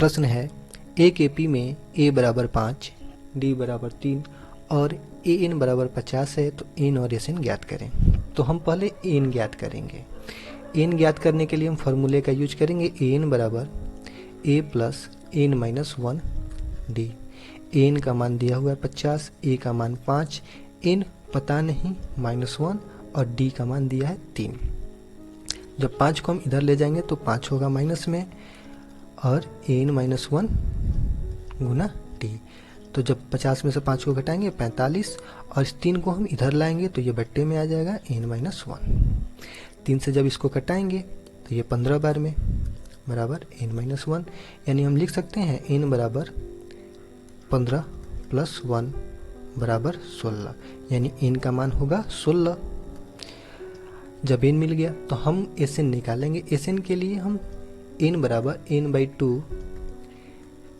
प्रश्न है ए के पी में ए बराबर 5, डी बराबर 3 और ए एन बराबर 50 है, तो एन और एस एन ज्ञात करें। तो हम पहले एन ज्ञात करेंगे। एन ज्ञात करने के लिए हम फॉर्मूले का यूज करेंगे। ए एन बराबर A plus N minus 1 D. N का मान दिया हुआ है 50, ए का मान 5, एन पता नहीं -1 और डी का मान दिया है 3। जब 5 को हम इधर ले जाएंगे तो 5 होगा माइनस में और एन माइनस 1 गुना डी। तो जब 50 में से 5 को घटाएंगे 45 और इस 3 को हम इधर लाएंगे तो ये बट्टे में आ जाएगा एन माइनस 1। 3 से जब इसको कटाएंगे तो ये 15 बार में बराबर एन माइनस 1, यानी हम लिख सकते हैं एन बराबर 15 प्लस 1 बराबर 16, यानी एन का मान होगा 16। जब एन मिल गया तो हम एस एन निकालेंगे। एस एन के लिए हम एन बराबर N by 2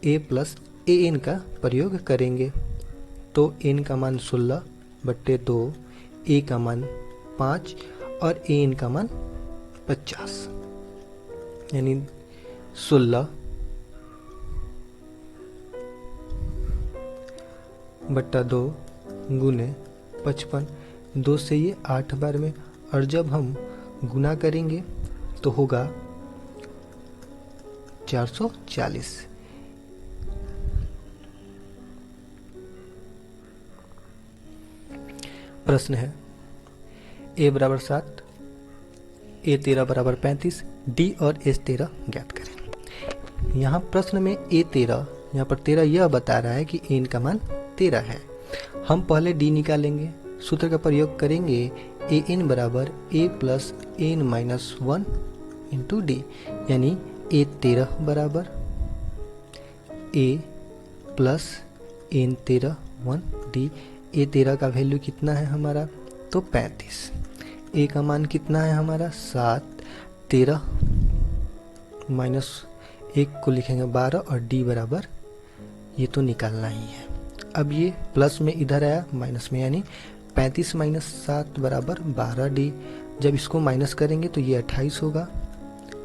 A plus A N का प्रयोग करेंगे। तो एन का मान 16 बट्टे 2, ए का मान 5 और ए एन का मान 50, यानी 16 बट्टा 2 गुने 55। 2 से ये 8 बार में, और जब हम गुना करेंगे तो होगा 440। प्रश्न है ए बराबर 7, ए 13 बराबर 35, डी और एस 13 ज्ञात करें। यहाँ प्रश्न में ए 13, यहाँ पर 13 यह बता रहा है कि एन का मान 13 है। हम पहले डी निकालेंगे। सूत्र का प्रयोग करेंगे। ए एन बराबर A plus N minus 1 into D, यानी ए 13 बराबर A plus N 13 1 D. A 13 का वैल्यू कितना है हमारा, तो 35। ए का मान कितना है हमारा 7, 13 माइनस 1 को लिखेंगे 12 और डी बराबर ये तो निकालना ही है। अब ये प्लस में इधर आया माइनस में, यानी 35 माइनस 7 बराबर 12 डी। जब इसको माइनस करेंगे तो ये 28 होगा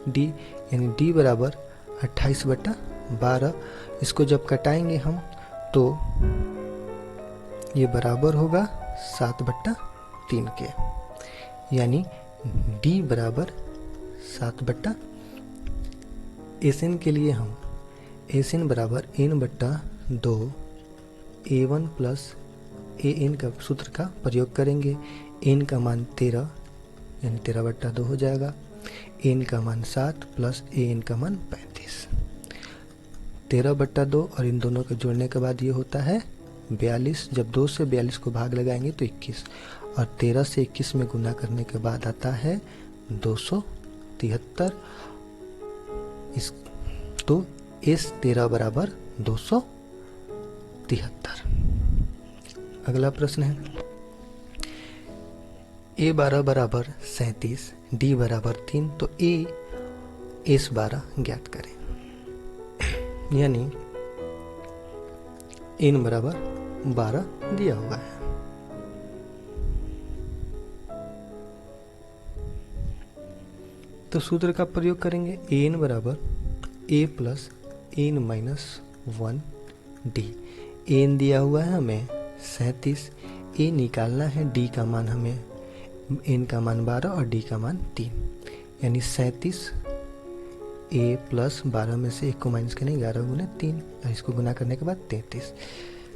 डी, यानी डी बराबर 28 बटा 12। इसको जब कटाएंगे हम तो ये बराबर होगा 7 बट्टा 3 के, यानी डी बराबर 7 बट्टा। एस एन के लिए हम एस एन बराबर एन बट्टा 2 A1 प्लस ए एन का सूत्र का प्रयोग करेंगे। एन का मान 13, यानी 13 बट्टा 2 हो जाएगा। एन का मान 7 प्लस ए एन का मान 35। 13 बट्टा 2 और इन दोनों को जोड़ने के बाद ये होता है 42। जब 2 से 42 को भाग लगाएंगे तो 21, और 13 से 21 में गुना करने के बाद आता है 273। तो एस 13 बराबर 273। अगला प्रश्न है ए 12 बराबर 37, डी बराबर 3, तो ए एस 12 ज्ञात करें। यानी एन बराबर 12 दिया हुआ है। तो सूत्र का प्रयोग करेंगे। एन बराबर A plus N minus 1 D. N दिया हुआ है हमें 37, ए निकालना है, डी का मान हमें, एन का मान 12 और डी का मान 3, यानी 37 ए प्लस 12 में से 1 को माइनस करें 11 गुने 3 और इसको गुना करने के बाद 33।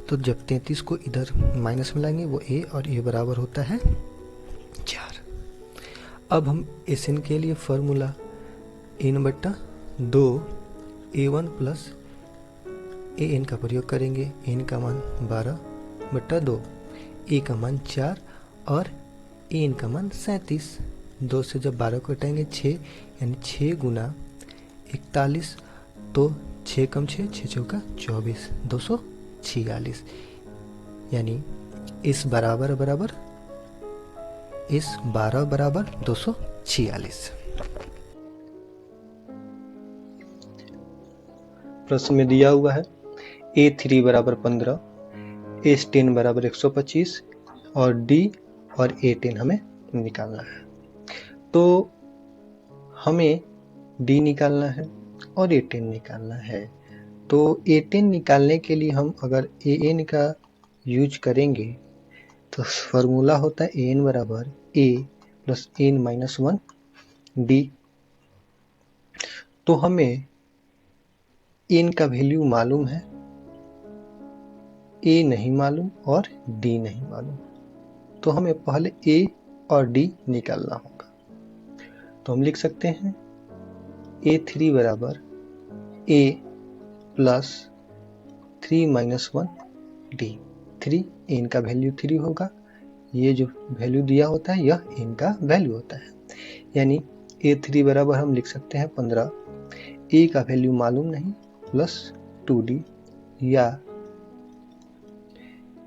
तो जब 33 को इधर माइनस में लाएंगे वो ए, और ए बराबर होता है 4। अब हम एस एन के लिए फॉर्मूला एन बट्टा 2 A1 प्लस ए एन का प्रयोग करेंगे। एन का मान 12 बट्टा 2, ए का मान 4 और ए एन का मान 37। 2 से जब 12 को हटाएंगे 6, यानी 6 गुना 41, तो 6 कम 6, 6 चौका 24, 246, यानी इस बराबर बराबर इस 12 बराबर 246। प्रश्न में दिया हुआ है A3 बराबर 15, S10 बराबर 125 और D और A10 हमें निकालना है। तो हमें D निकालना है और A10 निकालना है। तो A10 निकालने के लिए हम अगर AN का यूज करेंगे तो फॉर्मूला होता है AN बराबर A plus N minus 1 D। तो हमें N का वैल्यू मालूम है, A नहीं मालूम और D नहीं मालूम, तो हमें पहले A और D निकालना होगा। तो हम लिख सकते हैं A3 बराबर A plus 3 minus 1 D। 3 N का वैल्यू 3 होगा, ये जो वैल्यू दिया होता है यह N का वैल्यू होता है, यानी A3 बराबर हम लिख सकते हैं 15, A का वैल्यू मालूम नहीं प्लस 2D, या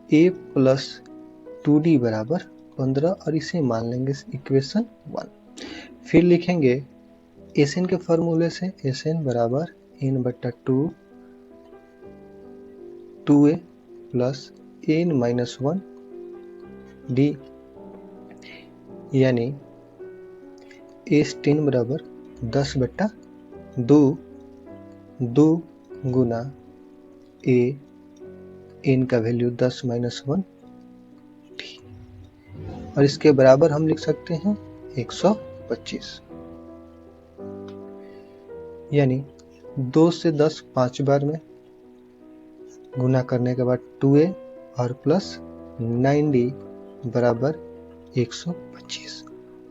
A प्लस 2D बराबर 15 और इसे मान लेंगे इक्वेशन 1। फिर लिखेंगे Sn के फॉर्मूले से Sn बराबर n बट्टा 2a plus n minus 1 D, यानी S10 बराबर 10 बट्टा 2 गुना A, n का वैल्यू 10 माइनस 1 D, और इसके बराबर हम लिख सकते हैं 125, यानी 2 से 10 5 बार में गुना करने के बाद 2a और प्लस 9D बराबर 125,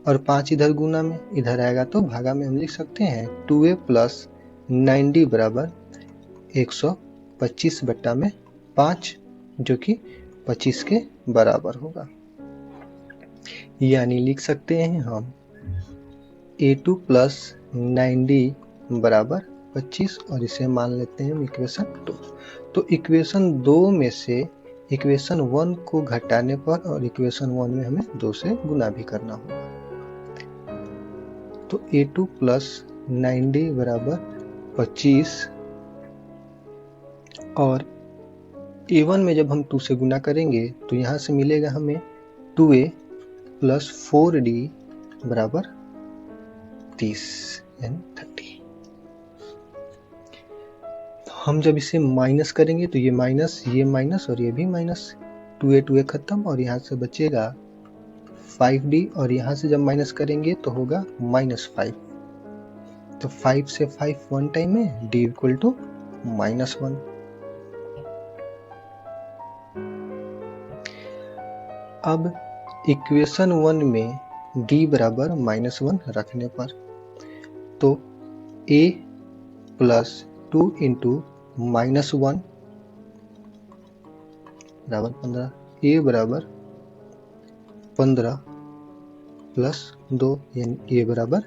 और 5 इधर गुना में इधर आएगा तो भागा में हम लिख सकते हैं 2a प्लस 9D बराबर 125 बट्टा में 5, जो कि 25 के बराबर होगा। यानी लिख सकते हैं हम A2 प्लस 9D बराबर 25, और इसे मान लेते हैं हम इक्वेशन 2। तो इक्वेशन 2 में से इक्वेशन 1 को घटाने पर और इक्वेशन 1 में हमें 2 से गुना भी करना होगा। तो A2 प्लस 9D बराबर 25, और A1 में जब हम 2 से गुना करेंगे तो यहाँ से मिलेगा हमें 2A प्लस 4D बराबर 30 यानी 30। हम जब इसे माइनस करेंगे तो ये माइनस और ये भी माइनस, 2a खत्म, और यहाँ से बचेगा 5D, और यहाँ से जब माइनस करेंगे तो होगा -5। तो 5 से 5 वन टाइम में D इक्वल टू -1। अब इक्वेशन 1 में D बराबर -1 रखने पर तो A प्लस 2 इंटू -1 बराबर 15, A बराबर 15 प्लस 2 यानी A बराबर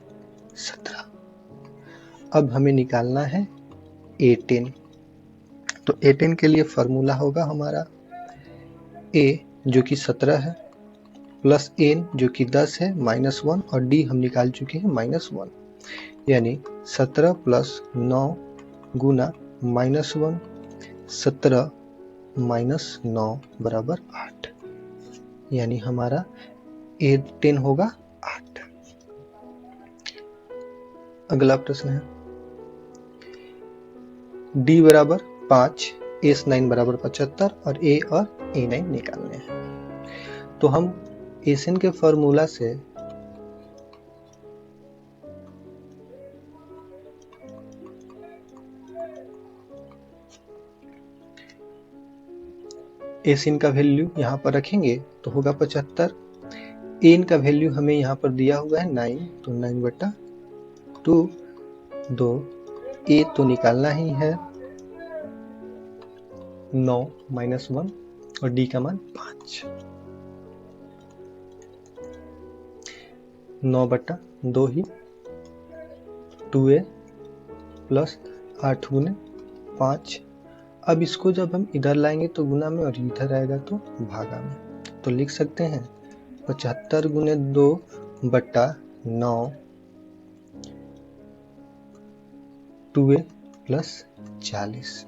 17। अब हमें निकालना है A10। तो A10 के लिए फॉर्मूला होगा हमारा A जो कि 17 है प्लस N जो कि 10 है -1, और D हम निकाल चुके हैं -1, यानी 17 प्लस 9 गुना -1, 17 माइनस 9 बराबर 8, यानी हमारा A10 होगा 8। अगला प्रश्न है D बराबर 5, S9 बराबर 75 और A और A9 निकालने हैं। तो हम Sn के फॉर्मूला से Sn का वैल्यू यहाँ पर रखेंगे तो होगा 75, N का वैल्यू हमें यहाँ पर दिया हुआ है 9, तो 9 बटा 2 A तो निकालना ही है 9 -1 और D का मान 5, 9 बटा 2 ही 2A प्लस 8 गुने 5। अब इसको जब हम इधर लाएंगे तो गुना में और इधर आएगा तो भागा में, तो लिख सकते हैं 75 गुने 2 बटा 9 2A प्लस 40,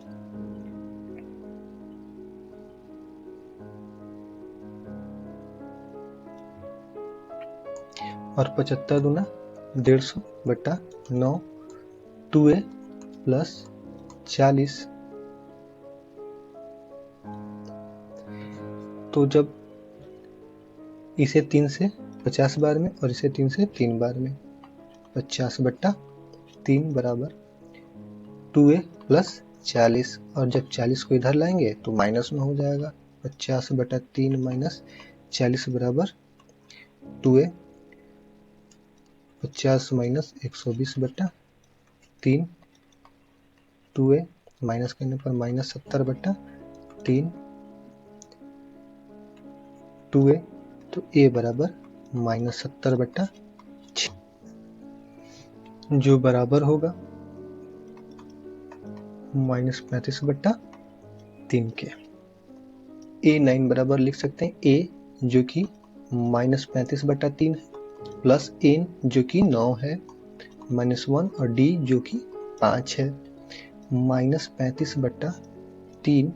और 75 गुना 150 बटा 9 2A प्लस 40 तो जब इसे 3 से 50 बार में और इसे 3 से 3 बार में, 50/3 बराबर 2a प्लस 40, और जब 40 को इधर लाएंगे तो माइनस में हो जाएगा, 50/3 माइनस 40 बराबर 2a, 50 माइनस 120/3, 2a माइनस करने पर माइनस 70/3, 2a, तो a बराबर माइनस 70/6, जो बराबर होगा माइनस 35/3 के। A9 बराबर लिख सकते हैं a जो कि माइनस 35/3 है, प्लस n जो कि 9 है, -1, और d जो कि 5 है, माइनस 35/3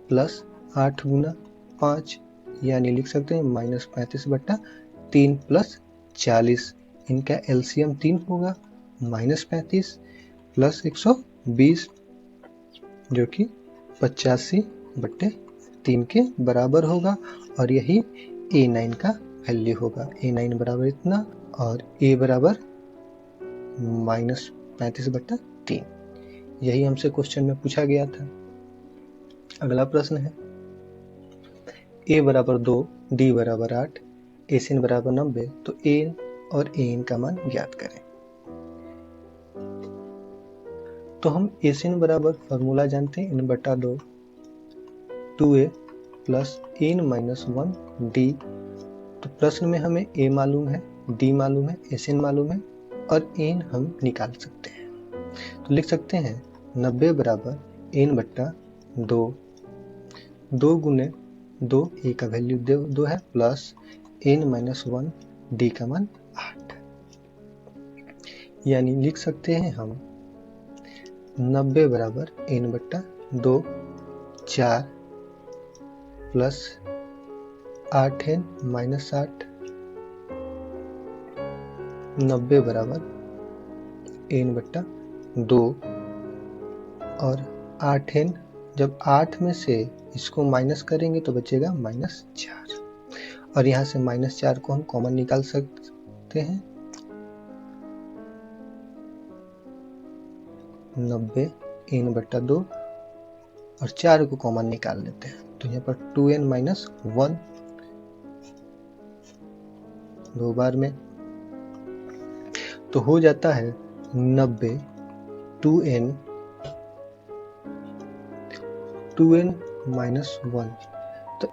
प्लस 8 गुना 5, यानी लिख सकते हैं माइनस 35/3 प्लस 40। इनका एलसीएम 3 होगा, -35 प्लस 120, जो कि 85/3 के बराबर होगा, और यही A9 का वैल्यू होगा। A9 बराबर इतना और A बराबर -35/3। यही हमसे क्वेश्चन में पूछा गया था। अगला प्रश्न है, A बराबर 2, D बराबर 8, ACN बराबर 90, तो AN और AN का मान ज्ञात करें। तो हम ACN बराबर फॉर्मूला जानते हैं, n/2 2a plus n minus 1 d। तो प्रश्न में हमें a मालूम है, d मालूम है, ACN मालूम है, और n हम निकाल सकते हैं। तो लिख सकते हैं 90 बराबर n/2, 2 गुने 2, a का वैल्यू 2 है, प्लस n माइनस 1, d का मान 8, यानी लिख सकते हैं हम 90 बराबर n/2 4 प्लस 8n माइनस 8, 90 बराबर n/2 और 8n, जब 8 में से इसको माइनस करेंगे तो बचेगा -4, और यहाँ से -4 को हम कॉमन निकाल सकते हैं, 90 n/2 और 4 को कॉमन निकाल लेते हैं, तो यहाँ पर 2n माइनस 1 दो बार में, तो हो जाता है 90 2n माइनस 1। तो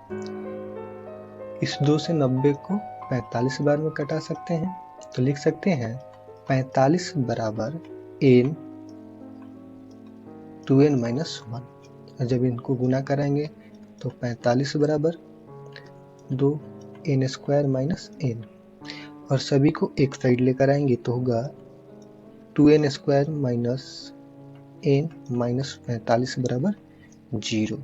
इस 2 से 90 को 45 बार में कटा सकते हैं, तो लिख सकते हैं 45 बराबर n 2n माइनस 1, और जब इनको गुना कराएंगे तो 45 बराबर 2n² माइनस n, और सभी को एक साइड लेकर आएंगे तो होगा 2n² माइनस n माइनस 45 बराबर 0।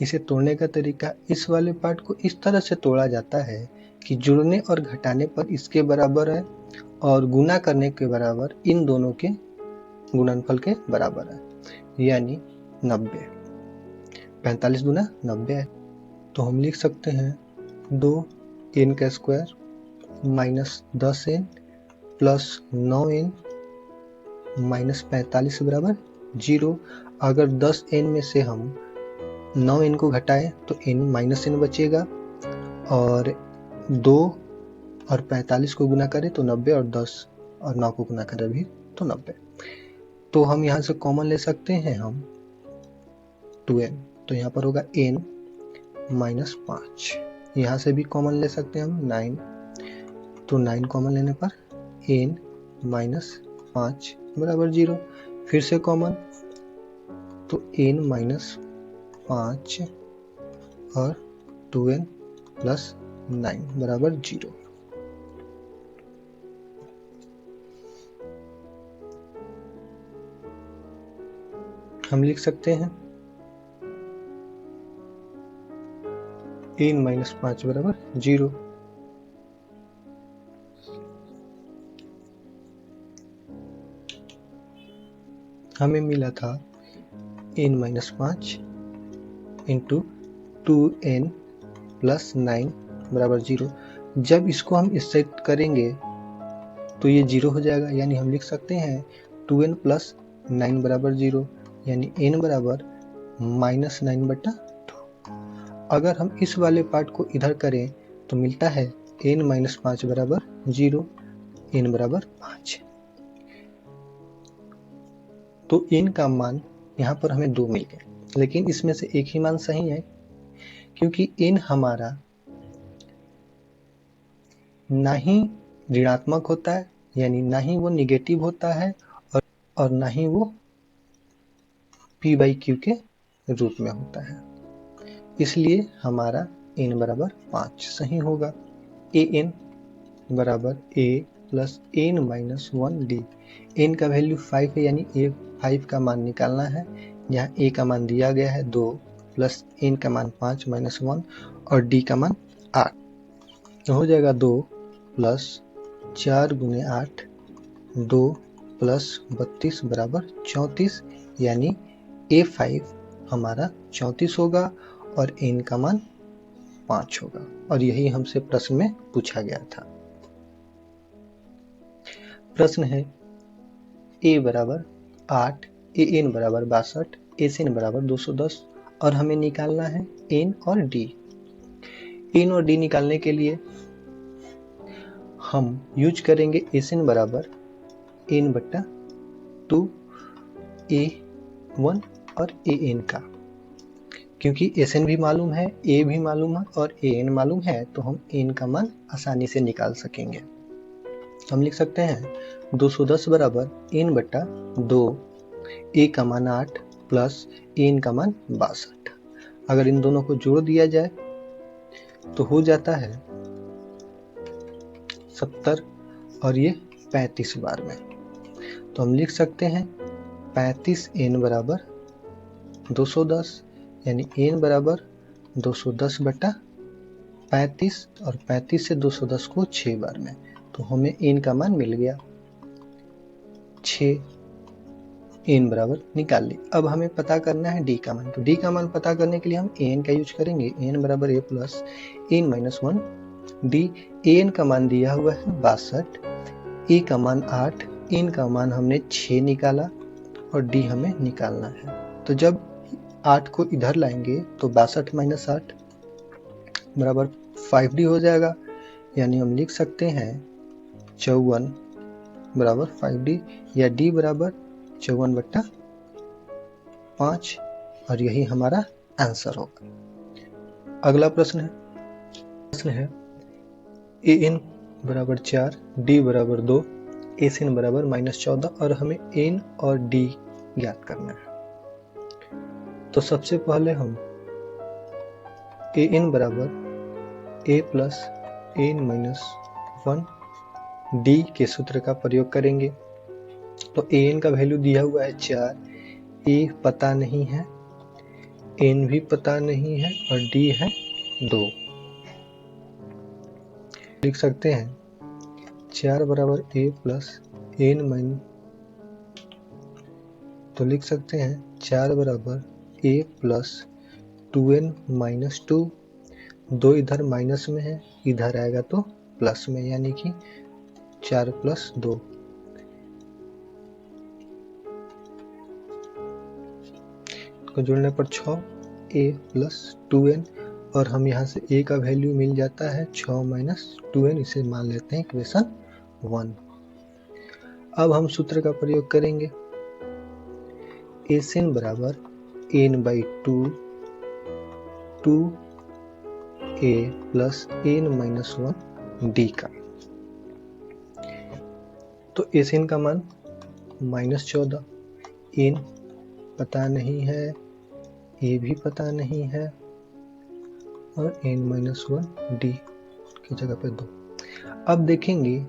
इसे तोड़ने का तरीका, इस वाले पार्ट को इस तरह से तोड़ा जाता है कि जुड़ने और घटाने पर इसके बराबर है, और गुना करने के बराबर इन दोनों के गुणनफल के बराबर है, यानी 90। 45 गुना 90 है, तो हम लिख सकते हैं 2n² minus 10n plus 9n minus 45 बराबर 0। अगर 10n में से हम 9n को घटाएं तो n माइनस n बचेगा, और 2 और 45 को गुना करें तो 90, और 10 और 9 को गुना करें भी तो 90। तो हम यहाँ से कॉमन ले सकते हैं हम 2n, तो यहाँ पर होगा n माइनस 5, यहाँ से भी कॉमन ले सकते हैं हम 9, तो 9 कॉमन लेने पर n माइनस 5 बराबर 0। फिर से कॉमन, तो n माइनस 5 और 2n प्लस 9 बराबर 0। हम लिख सकते हैं n माइनस 5 बराबर 0। हमें मिला था n minus 5 into 2n plus 9 बराबर 0। जब इसको हम इस साइड करेंगे तो ये 0 हो जाएगा, यानी हम लिख सकते हैं 2n प्लस 9 बराबर 0, यानी n बराबर -9/2। अगर हम इस वाले पार्ट को इधर करें तो मिलता है n - 5 बराबर 0, n बराबर 5। तो n का मान यहाँ पर हमें 2 मिल गया, लेकिन इसमें से एक ही मान सही है, क्योंकि n हमारा ना ही ऋणात्मक होता है, यानी ना ही वो निगेटिव होता है और ना ही वो p/q के रूप में होता है। इसलिए हमारा n बराबर 5 सही होगा। an बराबर a plus n minus 1d। n का वैल्यू 5 है, यानी a 5 का मान निकालना है। यहाँ a का मान दिया गया है 2, प्लस n का मान 5 माइनस 1 और d का मान 8। तो हो जाएगा 2 प्लस 4 गुने 8, 2 प्लस 32 बराबर 34, यानी a5 हमारा 34 होगा और n का मान 5 होगा। और यही हमसे प्रश्न में पूछा गया था। प्रश्न है a बराबर 8, an बराबर 62, acn बराबर 210 और हमें निकालना है n और d। n और d निकालने के लिए हम यूज करेंगे acn बराबर n/2 a1 और an का, क्योंकि SN भी मालूम है, A भी मालूम है और AN मालूम है, तो हम N का मान आसानी से निकाल सकेंगे। हम लिख सकते हैं 210 बराबर N/2, A का मान 8 प्लस N का मान 62। अगर इन दोनों को जोड़ दिया जाए तो हो जाता है 70 और ये 35 बार में। तो हम लिख सकते हैं 35 N बराबर 210, यानी n बराबर 210/35 और 35 से 210 को 6 बार में, तो हमें n का मान मिल गया 6। n बराबर निकाल ली। अब हमें पता करना है d का मान, तो d का मान पता करने के लिए हम an का यूज करेंगे। n बराबर a plus n minus 1 d। an का मान दिया हुआ है 62, a का मान 8, n का मान हमने 6 निकाला और d हमें निकालना है। तो जब 8 को इधर लाएंगे तो 62 माइनस 8 बराबर 5d हो जाएगा, यानी हम लिख सकते हैं 54 बराबर 5d, या d बराबर 54/5, और यही हमारा आंसर होगा। अगला प्रश्न है an बराबर 4, d बराबर 2, acn बराबर -14 और हमें n और d ज्ञात करना है। तो सबसे पहले हम an बराबर a plus n minus 1 d के सूत्र का प्रयोग करेंगे। तो an का वैल्यू दिया हुआ है 4, a पता नहीं है, n भी पता नहीं है और d है 2। लिख सकते हैं 4 बराबर a प्लस n माइनस, तो लिख सकते हैं 4 बराबर a प्लस 2n माइनस 2, 2 इधर माइनस में है, इधर आएगा तो प्लस में, यानी कि 4 प्लस 2। को जोड़ने पर 6a प्लस 2n और हम यहाँ से a का वैल्यू मिल जाता है 6 माइनस 2n, इसे मान लेते हैं इक्वेशन 1। अब हम सूत्र का प्रयोग करेंगे। SN बराबर n/2 2a plus n minus 1 d का। तो SN का मान -14, n पता नहीं है, a भी पता नहीं है और n माइनस 1 d की जगह पे 2। अब देखेंगे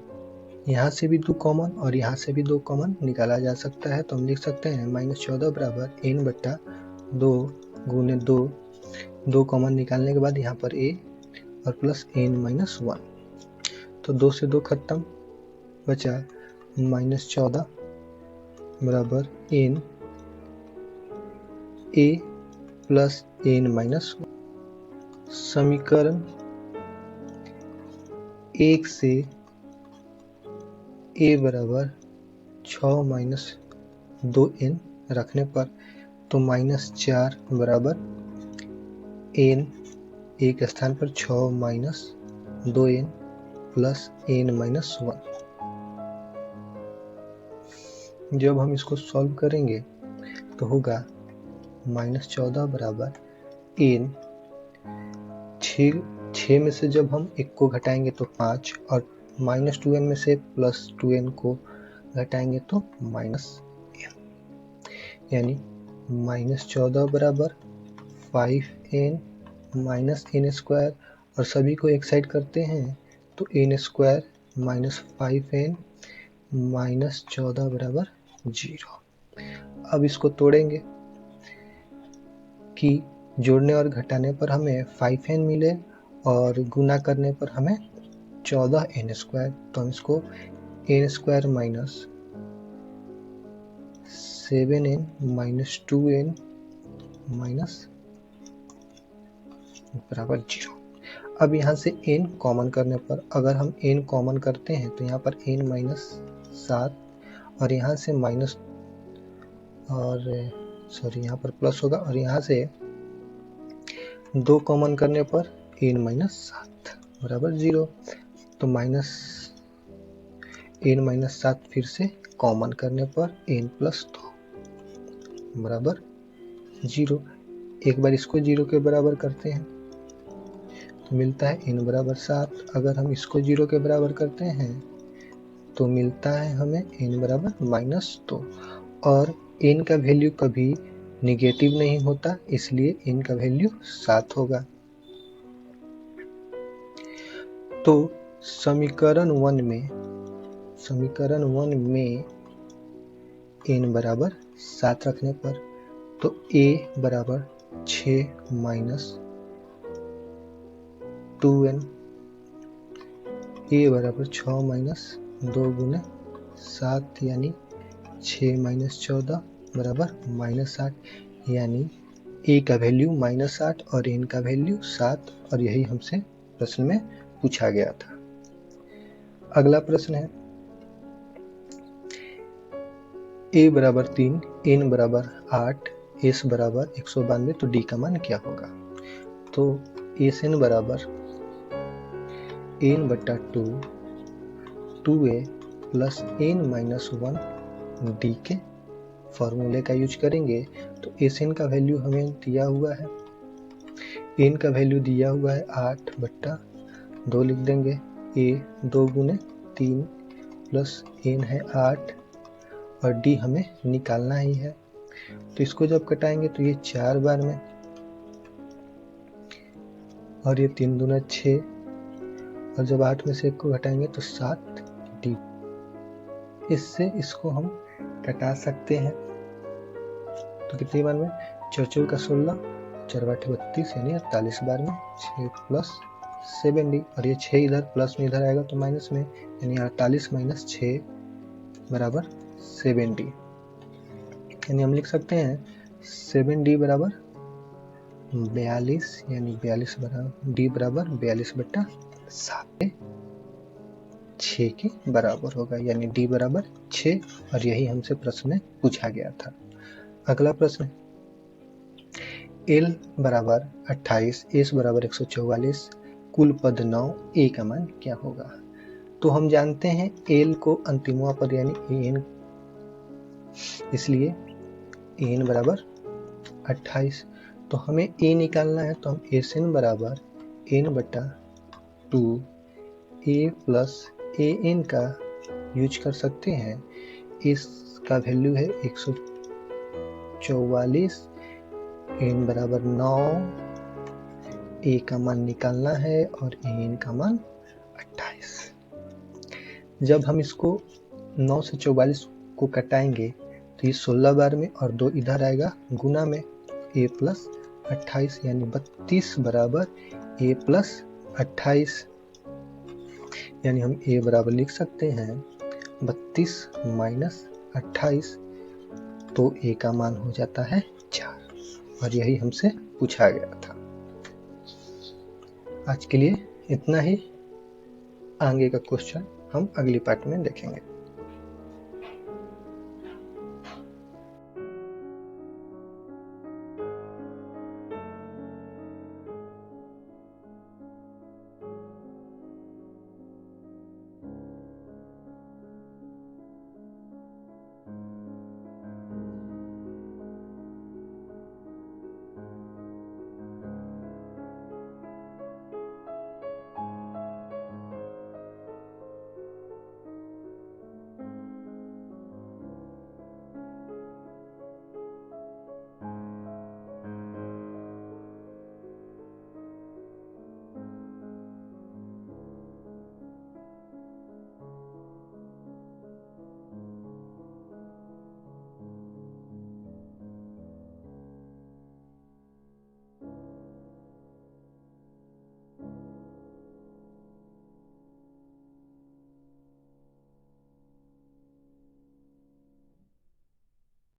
यहाँ से भी 2 कॉमन और यहाँ से भी 2 कॉमन निकाला जा सकता है। तो हम लिख सकते हैं -14 बराबर n/2 गुने 2 कॉमन निकालने के बाद यहाँ पर a और प्लस n माइनस 1, तो 2 से 2 खत्म, बचा -14 बराबर n a plus n minus 1। समीकरण 1 से a बराबर 6 माइनस 2n रखने पर तो -4 बराबर n, एक स्थान पर 6 minus 2n plus n minus 1। जब हम इसको सॉल्व करेंगे तो होगा -14 बराबर n, 6 में से जब हम 1 को घटाएंगे तो 5 और -2n में से +2n को घटाएंगे तो -n, यानी -14 बराबर 5n माइनस n स्क्वायर, और सभी को एक साइड करते हैं तो n square minus 5n minus 14 बराबर 0। अब इसको तोड़ेंगे कि जोड़ने और घटाने पर हमें 5n मिले और गुना करने पर हमें 14n स्क्वायर, तो हम इसको n square minus 7n minus 2n minus बराबर 0। अब यहाँ से n कॉमन करने पर, अगर हम n कॉमन करते हैं तो यहाँ पर n माइनस 7 और यहाँ से माइनस, और सॉरी यहाँ पर प्लस होगा, और यहाँ से 2 कॉमन करने पर n माइनस 7 बराबर 0। तो माइनस n माइनस 7 फिर से कॉमन करने पर n प्लस 2 बराबर 0। एक बार इसको 0 के बराबर करते हैं तो मिलता है n बराबर 7। अगर हम इसको 0 के बराबर करते हैं तो मिलता है हमें n बराबर -2, और n का वैल्यू कभी निगेटिव नहीं होता, इसलिए n का वैल्यू 7 होगा। तो समीकरण 1 में n बराबर 7 रखने पर तो a बराबर 6 माइनस 2n, a बराबर 6 माइनस 2 गुने 7 यानी 6 माइनस 14 बराबर -8, यानी a का वैल्यू -8 और n का वैल्यू 7, और यही हमसे प्रश्न में पूछा गया था। अगला प्रश्न है a बराबर 3, n बराबर 8, s बराबर 192, तो d का मान क्या होगा। तो Sn बराबर n बटा 2 2a plus n minus 1 d के फॉर्मूले का यूज करेंगे तो Sn का वैल्यू हमें दिया हुआ है, n का वैल्यू दिया हुआ है 8 बट्टा 2 लिख देंगे, a 2 गुने 3 प्लस n है 8 और d हमें निकालना ही है। तो इसको जब कटाएंगे तो ये 4 बार में, और ये 3 दूना 6, और जब 8 में से 1 को घटाएंगे तो 7d। इससे इसको हम कटा सकते हैं, तो कितनी बार में, 4 का 16, 4 8 32 यानी 48 बार में 6 प्लस 7d, और ये 6 इधर प्लस में इधर आएगा तो माइनस में, यानी 48 माइनस 6 बराबर 7d, यानी हम लिख सकते हैं 7d बराबर 42, यानी 42 बराबर d बराबर 42 बट्टा 7 6 के बराबर होगा, यानी d बराबर 6, और यही हमसे प्रश्न में पूछा गया था। अगला प्रश्न, l बराबर 28, s बराबर 144, कुल पद 9, a का मान क्या होगा। तो हम जानते हैं l को अंतिमवा पद यानी an, इसलिए an बराबर 28, तो हमें a निकालना है, तो हम Sn बराबर n बटा 2 a प्लस an का यूज कर सकते हैं। इसका वैल्यू है 144, n बराबर 9, a का मान निकालना है और an का मान 28। जब हम इसको 9 से 44 को कटाएंगे तो ये 16 बार में और 2 इधर आएगा गुना में, a प्लस 28 यानी 32 बराबर a प्लस 28, यानी हम a बराबर लिख सकते हैं 32 माइनस 28, तो a का मान हो जाता है 4, और यही हमसे पूछा गया था। आज के लिए इतना ही। आगे का क्वेश्चन हम अगली पार्ट में देखेंगे।